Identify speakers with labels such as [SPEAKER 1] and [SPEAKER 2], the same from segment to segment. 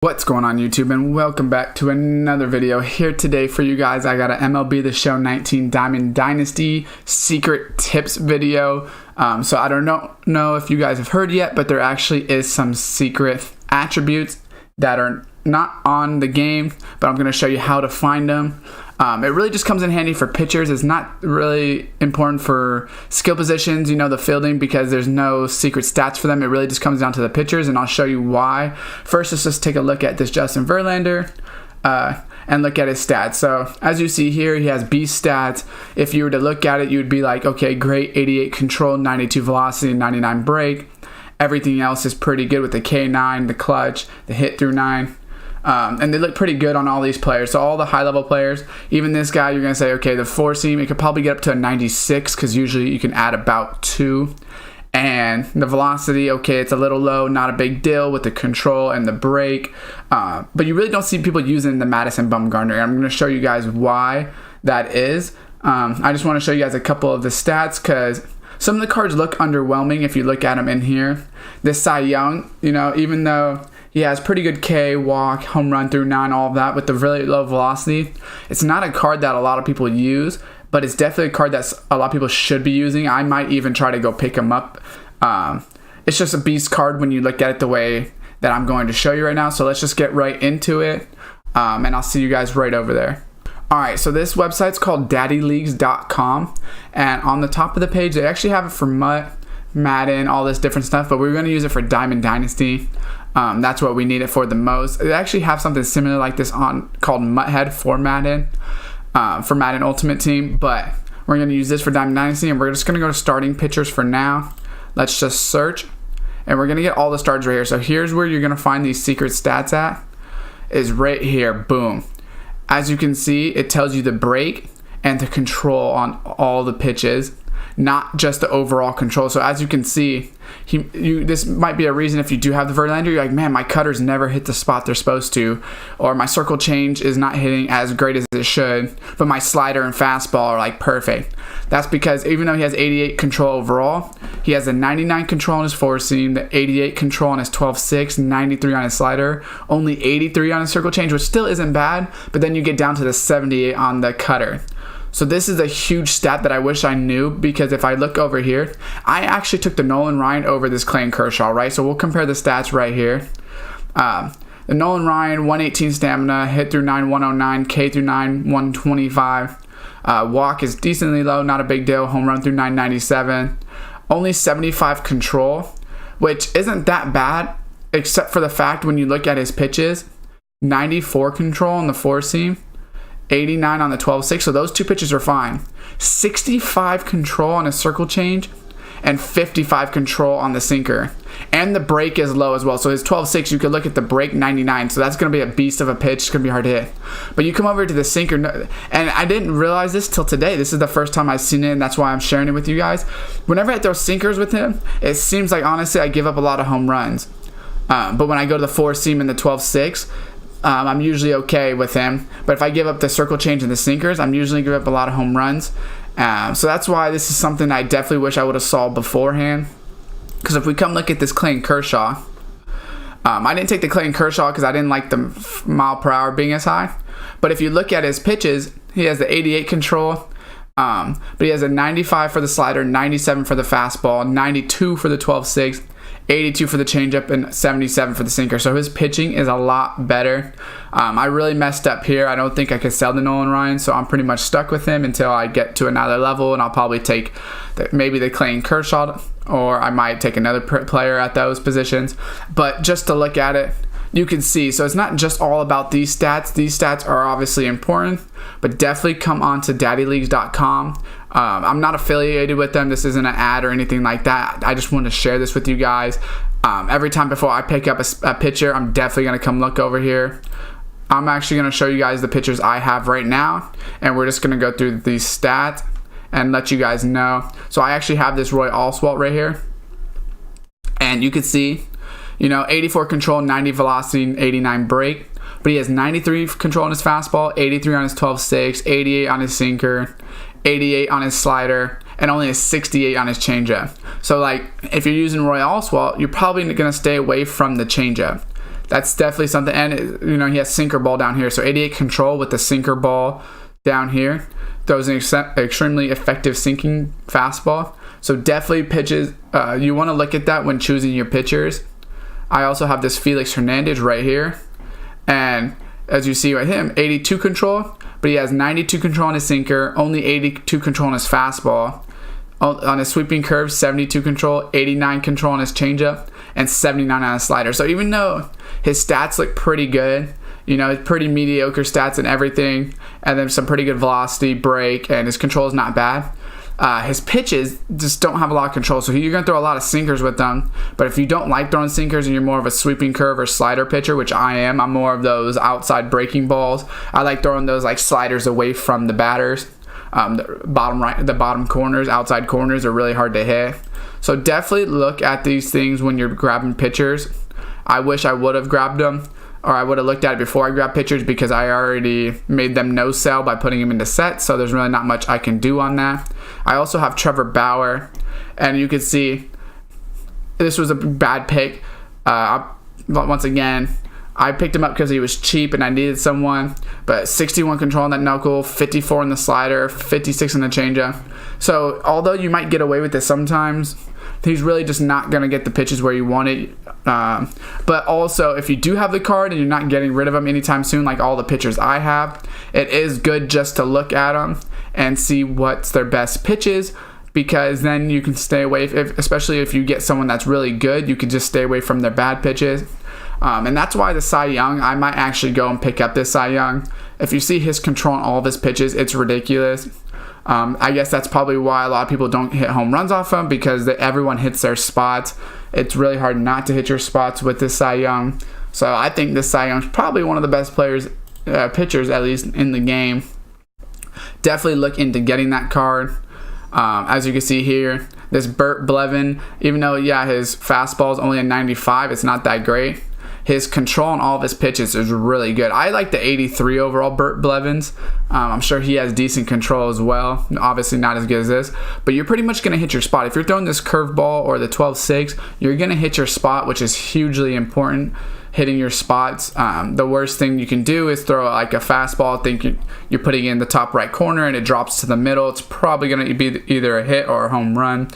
[SPEAKER 1] What's going on YouTube, and welcome back to another video. Here today for you guys, I got an MLB The Show 19 Diamond Dynasty secret tips video. So I don't know if you guys have heard yet, but there actually is some secret attributes that are not on the game, but I'm going to show you how to find them. It really just comes in handy for pitchers. It's not really important for skill positions, the fielding, because there's no secret stats for them. It really just comes down to the pitchers, and I'll show you why. First, let's just take a look at this Justin Verlander and look at his stats. So as you see here, he has beast stats. If you were to look at it, you would be like, okay, great, 88 control, 92 velocity, 99 break. Everything else is pretty good with the K9, the clutch, the hit through 9. And they look pretty good on all these players. So all the high-level players, even this guy, you're going to say, okay, the four seam, it could probably get up to a 96 because usually you can add about 2. And the velocity, okay, it's a little low, not a big deal with the control and the break. But you really don't see people using the Madison Bumgarner. I'm going to show you guys why that is. I just want to show you guys a couple of the stats because some of the cards look underwhelming if you look at them in here. This Cy Young, even though he has pretty good K, walk, home run through 9, all of that with the really low velocity, it's not a card that a lot of people use, but it's definitely a card that a lot of people should be using. I might even try to go pick him up. It's just a beast card when you look at it the way that I'm going to show you right now. So let's just get right into it, and I'll see you guys right over there. Alright, so this website's called daddyleagues.com, and on the top of the page, they actually have it for Mutt, Madden, all this different stuff, but we're going to use it for Diamond Dynasty. That's what we need it for the most. They actually have something similar like this called Mutthead for Madden Ultimate Team, but we're going to use this for Diamond Dynasty, and we're just going to go to starting pitchers for now. Let's just search, and we're going to get all the starts right here. So here's where you're going to find these secret stats at, is right here. Boom. As you can see, it tells you the break and the control on all the pitches, not just the overall control. So as you can see, this might be a reason if you do have the Verlander, you're like, man, my cutters never hit the spot they're supposed to, or my circle change is not hitting as great as it should, but my slider and fastball are like perfect. That's because even though he has 88 control overall, he has a 99 control on his four seam, the 88 control on his 12-6, 93 on his slider, only 83 on his circle change, which still isn't bad, but then you get down to the 78 on the cutter. So this is a huge stat that I wish I knew, because if I look over here, I actually took the Nolan Ryan over this Clayton Kershaw, right? So we'll compare the stats right here. The Nolan Ryan, 118 stamina, hit through 9, 109, K through 9, 125. Walk is decently low, not a big deal. Home run through 997. Only 75 control, which isn't that bad, except for the fact when you look at his pitches, 94 control on the four seam, 89 on the 12-6, so those two pitches are fine. 65 control on a circle change, and 55 control on the sinker. And the break is low as well. So his 12-6, you could look at the break, 99. So that's going to be a beast of a pitch. It's going to be hard to hit. But you come over to the sinker, and I didn't realize this till today. This is the first time I've seen it, and that's why I'm sharing it with you guys. Whenever I throw sinkers with him, it seems like, honestly, I give up a lot of home runs. But when I go to the four seam and the 12-6, I'm usually okay with him, but if I give up the circle change and the sinkers, I'm usually give up a lot of home runs. So that's why this is something I definitely wish I would have saw beforehand. Because if we come look at this Clayton Kershaw, I didn't take the Clayton Kershaw because I didn't like the mile per hour being as high. But if you look at his pitches, he has the 88 control, but he has a 95 for the slider, 97 for the fastball, 92 for the 12-6. 82 for the changeup, and 77 for the sinker. So his pitching is a lot better. I really messed up here. I don't think I could sell the Nolan Ryan, so I'm pretty much stuck with him until I get to another level, and I'll probably take maybe the Clayton Kershaw, or I might take another player at those positions. But just to look at it, you can see, so it's not just all about these stats. These stats are obviously important, but definitely come on to daddyleagues.com. I'm not affiliated with them. This isn't an ad or anything like that. I just wanted to share this with you guys. Every time before I pick up a pitcher, I'm definitely going to come look over here. I'm actually going to show you guys the pitchers I have right now, and we're just going to go through these stats and let you guys know. So I actually have this Oswalt right here, and you can see, 84 control, 90 velocity, 89 break. But he has 93 control on his fastball, 83 on his 12-6, 88 on his sinker, 88 on his slider, and only a 68 on his changeup. So, if you're using Oswalt, you're probably going to stay away from the changeup. that's definitely something. And you know, he has sinker ball down here, so 88 control with the sinker ball down here. Throws an extremely effective sinking fastball. So definitely pitches. You want to look at that when choosing your pitchers. I also have this Felix Hernandez right here, and as you see right him, 82 control, but he has 92 control on his sinker, only 82 control on his fastball. On his sweeping curve, 72 control, 89 control on his changeup, and 79 on his slider. So even though his stats look pretty good, you know, pretty mediocre stats and everything, and then some pretty good velocity, break, and his control is not bad. His pitches just don't have a lot of control, so you're going to throw a lot of sinkers with them. But if you don't like throwing sinkers and you're more of a sweeping curve or slider pitcher, which I am, I'm more of those outside breaking balls. I like throwing those like sliders away from the batters. The bottom corners, outside corners are really hard to hit. So definitely look at these things when you're grabbing pitchers. I wish I would have grabbed them, or I would have looked at it before I grabbed pitchers, because I already made them no sell by putting them into sets, so there's really not much I can do on that. I also have Trevor Bauer, and you can see this was a bad pick. Once again, I picked him up because he was cheap and I needed someone, but 61 control on that knuckle, 54 on the slider, 56 on the changeup. So although you might get away with this sometimes, he's really just not going to get the pitches where you want it. But also, if you do have the card and you're not getting rid of them anytime soon, like all the pitchers I have, it is good just to look at them and see what's their best pitches, because then you can stay away, especially if you get someone that's really good, you can just stay away from their bad pitches. And that's why the Cy Young, I might actually go and pick up this Cy Young. If you see his control on all of his pitches, it's ridiculous. I guess that's probably why a lot of people don't hit home runs off him, because everyone hits their spots. It's really hard not to hit your spots with this Cy Young. So I think this Cy Young is probably one of the best pitchers, at least in the game. Definitely look into getting that card. As you can see here, this Burt Blevin, even though, yeah, his fastball is only a 95, it's not that great. His control on all of his pitches is really good. I like the 83 overall Burt Blevins. I'm sure he has decent control as well. Obviously not as good as this, but you're pretty much going to hit your spot. If you're throwing this curveball or the 12-6, you're going to hit your spot, which is hugely important. Hitting your spots. The worst thing you can do is throw like a fastball, think you're putting it in the top right corner and it drops to the middle. It's probably going to be either a hit or a home run.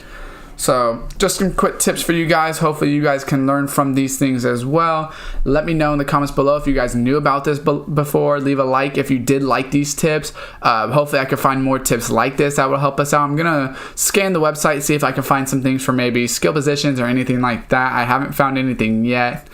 [SPEAKER 1] So just some quick tips for you guys. Hopefully you guys can learn from these things as well. Let me know in the comments below if you guys knew about this before. Leave a like if you did like these tips. Hopefully I can find more tips like this that will help us out. I'm going to scan the website, see if I can find some things for maybe skill positions or anything like that. I haven't found anything yet.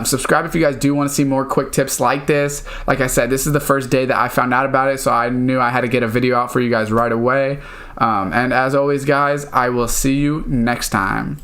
[SPEAKER 1] Subscribe if you guys do want to see more quick tips like this. Like I said, this is the first day that I found out about it, so I knew I had to get a video out for you guys right away. And as always, guys, I will see you next time.